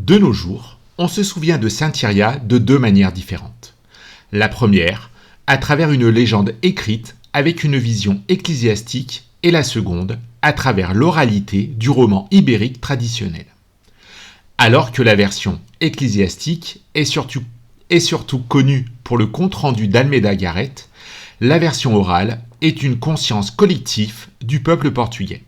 De nos jours, on se souvient de Sainte Iria de deux manières différentes. La première, à travers une légende écrite avec une vision ecclésiastique, et la seconde, à travers l'oralité du roman ibérique traditionnel. Alors que la version ecclésiastique est surtout connue pour le compte-rendu d'Almeida Garrett, la version orale est une conscience collective du peuple portugais.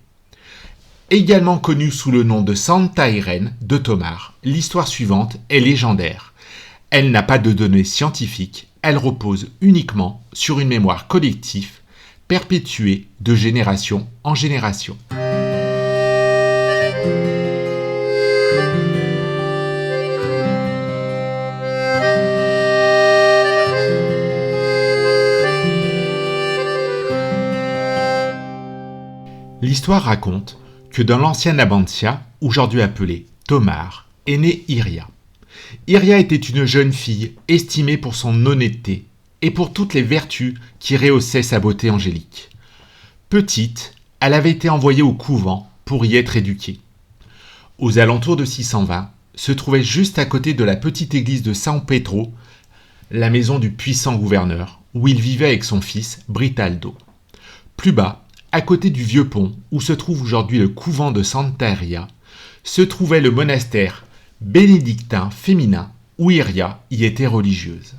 Également connue sous le nom de Santa Irene de Tomar, l'histoire suivante est légendaire. Elle n'a pas de données scientifiques, elle repose uniquement sur une mémoire collective perpétuée de génération en génération. L'histoire raconte que dans l'ancienne Abantia, aujourd'hui appelée Tomar, est née Iria. Iria était une jeune fille estimée pour son honnêteté et pour toutes les vertus qui rehaussaient sa beauté angélique. Petite, elle avait été envoyée au couvent pour y être éduquée. Aux alentours de 620, se trouvait juste à côté de la petite église de San Pedro, la maison du puissant gouverneur, où il vivait avec son fils Britaldo. Plus bas, à côté du vieux pont, où se trouve aujourd'hui le couvent de Santa Iria, se trouvait le monastère bénédictin féminin où Iria y était religieuse.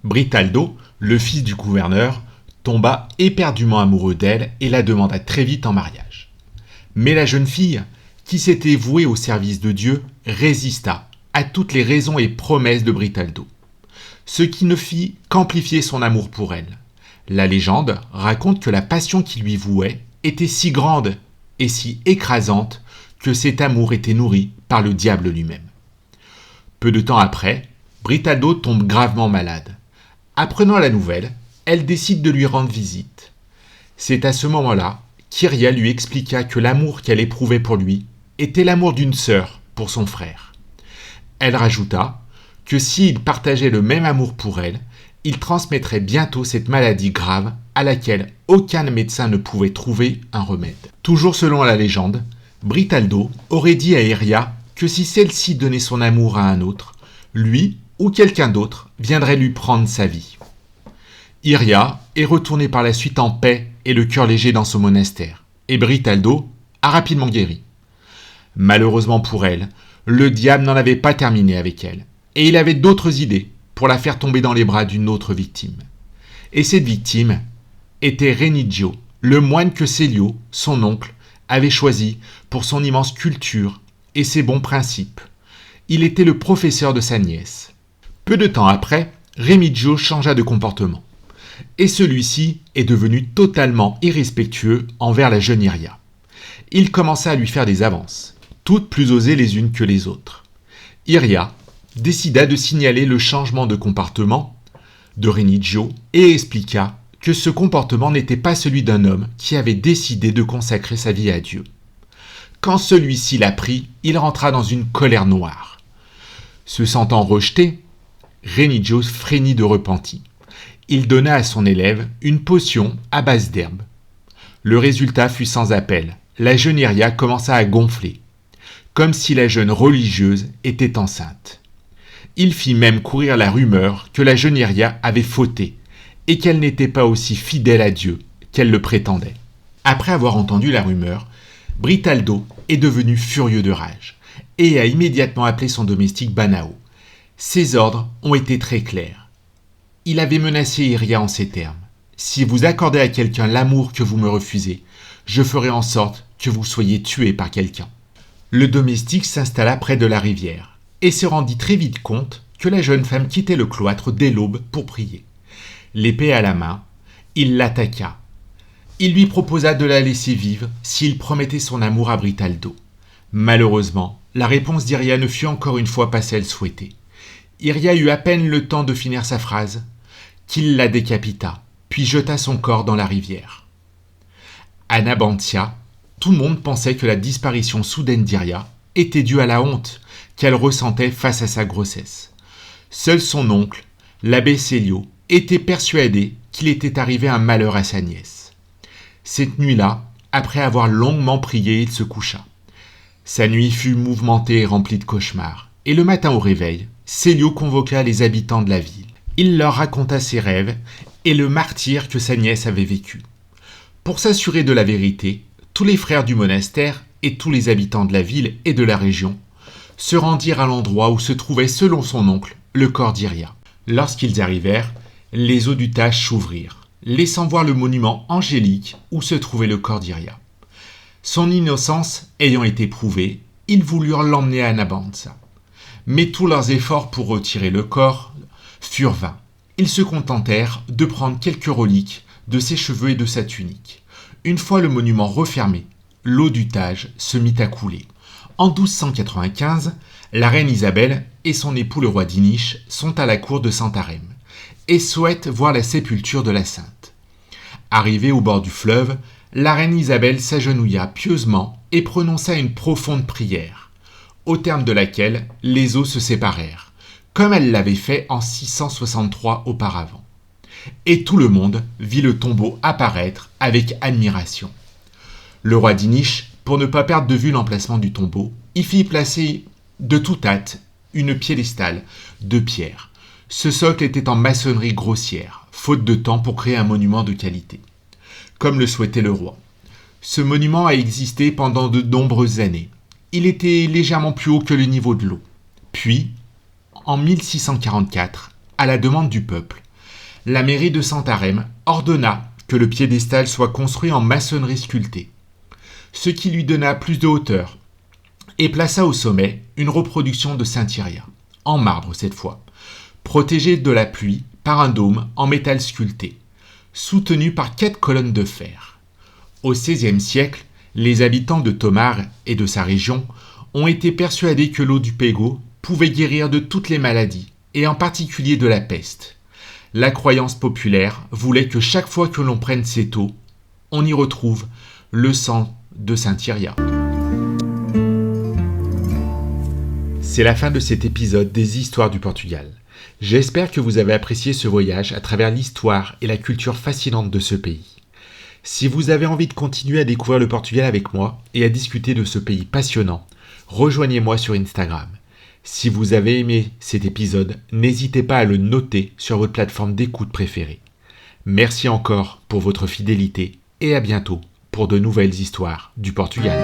Britaldo, le fils du gouverneur, tomba éperdument amoureux d'elle et la demanda très vite en mariage. Mais la jeune fille, qui s'était vouée au service de Dieu, résista à toutes les raisons et promesses de Britaldo, ce qui ne fit qu'amplifier son amour pour elle. La légende raconte que la passion qui lui vouait était si grande et si écrasante que cet amour était nourri par le diable lui-même. Peu de temps après, Britaldo tombe gravement malade. Apprenant la nouvelle, elle décide de lui rendre visite. C'est à ce moment-là qu'Iria lui expliqua que l'amour qu'elle éprouvait pour lui était l'amour d'une sœur pour son frère. Elle rajouta que s'il partageait le même amour pour elle, il transmettrait bientôt cette maladie grave à laquelle aucun médecin ne pouvait trouver un remède. Toujours selon la légende, Britaldo aurait dit à Iria que si celle-ci donnait son amour à un autre, lui ou quelqu'un d'autre viendrait lui prendre sa vie. Iria est retournée par la suite en paix et le cœur léger dans son monastère, et Britaldo a rapidement guéri. Malheureusement pour elle, le diable n'en avait pas terminé avec elle, et il avait d'autres idées pour la faire tomber dans les bras d'une autre victime. Et cette victime était Remigio, le moine que Célio, son oncle, avait choisi pour son immense culture et ses bons principes. Il était le professeur de sa nièce. Peu de temps après, Remigio changea de comportement. Et celui-ci est devenu totalement irrespectueux envers la jeune Iria. Il commença à lui faire des avances, toutes plus osées les unes que les autres. Iria décida de signaler le changement de comportement de Remigio et expliqua que ce comportement n'était pas celui d'un homme qui avait décidé de consacrer sa vie à Dieu. Quand celui-ci l'apprit, il rentra dans une colère noire. Se sentant rejeté, Remigio frémit de repentir. Il donna à son élève une potion à base d'herbes. Le résultat fut sans appel. La jeune Iria commença à gonfler, comme si la jeune religieuse était enceinte. Il fit même courir la rumeur que la jeune Iria avait fauté et qu'elle n'était pas aussi fidèle à Dieu qu'elle le prétendait. Après avoir entendu la rumeur, Britaldo est devenu furieux de rage et a immédiatement appelé son domestique Banao. Ses ordres ont été très clairs. Il avait menacé Iria en ces termes. « Si vous accordez à quelqu'un l'amour que vous me refusez, je ferai en sorte que vous soyez tué par quelqu'un. » Le domestique s'installa près de la rivière et se rendit très vite compte que la jeune femme quittait le cloître dès l'aube pour prier. L'épée à la main, il l'attaqua. Il lui proposa de la laisser vivre s'il promettait son amour à Britaldo. Malheureusement, la réponse d'Iria ne fut encore une fois pas celle souhaitée. Iria eut à peine le temps de finir sa phrase qu'il la décapita, puis jeta son corps dans la rivière. À Nabantia, tout le monde pensait que la disparition soudaine d'Iria était due à la honte qu'elle ressentait face à sa grossesse. Seul son oncle, l'abbé Célio, était persuadé qu'il était arrivé un malheur à sa nièce. Cette nuit-là, après avoir longuement prié, il se coucha. Sa nuit fut mouvementée et remplie de cauchemars, et le matin au réveil, Célio convoqua les habitants de la ville. Il leur raconta ses rêves et le martyre que sa nièce avait vécu. Pour s'assurer de la vérité, tous les frères du monastère et tous les habitants de la ville et de la région se rendirent à l'endroit où se trouvait, selon son oncle, le corps d'Iria. Lorsqu'ils arrivèrent, les eaux du Tage s'ouvrirent, laissant voir le monument angélique où se trouvait le corps d'Iria. Son innocence ayant été prouvée, ils voulurent l'emmener à Nabanza. Mais tous leurs efforts pour retirer le corps furent vains. Ils se contentèrent de prendre quelques reliques de ses cheveux et de sa tunique. Une fois le monument refermé, l'eau du Tage se mit à couler. En 1295, la reine Isabelle et son époux le roi d'Iniche sont à la cour de Santarém et souhaitent voir la sépulture de la sainte. Arrivée au bord du fleuve, la reine Isabelle s'agenouilla pieusement et prononça une profonde prière, au terme de laquelle les eaux se séparèrent, comme elle l'avait fait en 663 auparavant. Et tout le monde vit le tombeau apparaître avec admiration. Le roi d'Iniche, pour ne pas perdre de vue l'emplacement du tombeau, y fit placer de toute hâte une piédestale de pierre. Ce socle était en maçonnerie grossière, faute de temps pour créer un monument de qualité, comme le souhaitait le roi. Ce monument a existé pendant de nombreuses années. Il était légèrement plus haut que le niveau de l'eau. Puis, en 1644, à la demande du peuple, la mairie de Santarém ordonna que le piédestal soit construit en maçonnerie sculptée, ce qui lui donna plus de hauteur, et plaça au sommet une reproduction de Saint Iria, en marbre cette fois, protégée de la pluie par un dôme en métal sculpté, soutenu par 4 colonnes de fer. Au XVIe siècle, les habitants de Tomar et de sa région ont été persuadés que l'eau du Pego pouvait guérir de toutes les maladies, et en particulier de la peste. La croyance populaire voulait que chaque fois que l'on prenne cette eau, on y retrouve le sang de Saint Iria. C'est la fin de cet épisode des Histoires du Portugal. J'espère que vous avez apprécié ce voyage à travers l'histoire et la culture fascinante de ce pays. Si vous avez envie de continuer à découvrir le Portugal avec moi et à discuter de ce pays passionnant, rejoignez-moi sur Instagram. Si vous avez aimé cet épisode, n'hésitez pas à le noter sur votre plateforme d'écoute préférée. Merci encore pour votre fidélité et à bientôt pour de nouvelles histoires du Portugal.